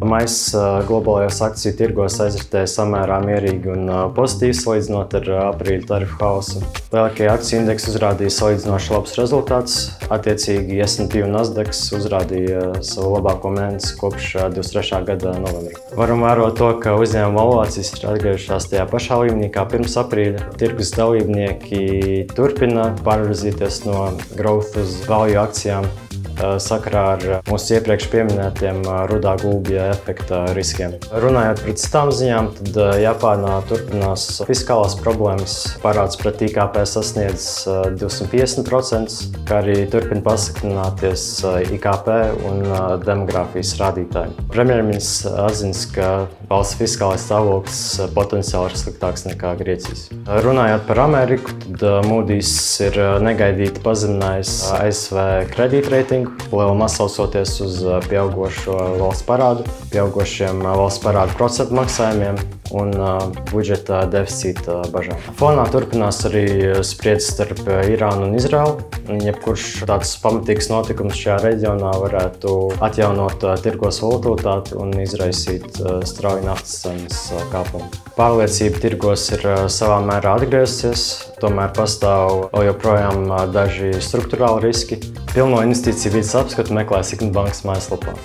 Maijs globālajos akciju tirgos aizritēja samērā mierīgi un pozitīvi salīdzinot ar aprīļa tarifu hausu. Lielākie akciju indeksi uzrādīja salīdzinoši labs rezultāts. Attiecīgi S&P un Nasdaq uzrādīja savu labāko mēnesi kopš 23. gada novembra. Varam vērot to, ka uzņēmuma valuācijas ir atgriežušās tajā pašā līmenī kā pirms aprīļa. Tirgus dalībnieki turpina pārvirzīties no growth uz value akcijām sakarā ar mūsu iepriekš pieminētiem rudā gulbja efekta riskiem. Runājot par citām ziņām, tad Japānā turpinās fiskālās problēmas. Parāds pret IKP sasniedz 250%, kā arī turpina pasliktināties IKP un demogrāfijas rādītāji. Premjerministrs atzins, ka valsts fiskālais stāvoklis potenciāli ir sliktāks nekā Grieķijas. Runājot par Ameriku, tad Moody's ir negaidīti pazeminājis ASV kredītreitingu, lielum atsaucoties uz pieaugošo valsts parādu, pieaugošiem valsts parādu procentu maksājumiem un budžeta deficīta bažām. Fonā turpinās arī spriedzes starp Irānu un Izraelu. Jebkurš tāds pamatīgs notikums šajā reģionā varētu atjaunot tirgos volatilitāti un izraisīt strauju naftas cenas kāpumu. Pārliecība tirgos ir savā mērā atgriezusies, tomēr pastāv joprojām daži strukturāli riski. Pilno investīciju vides apskatu meklē Signet bankas mājaslapā.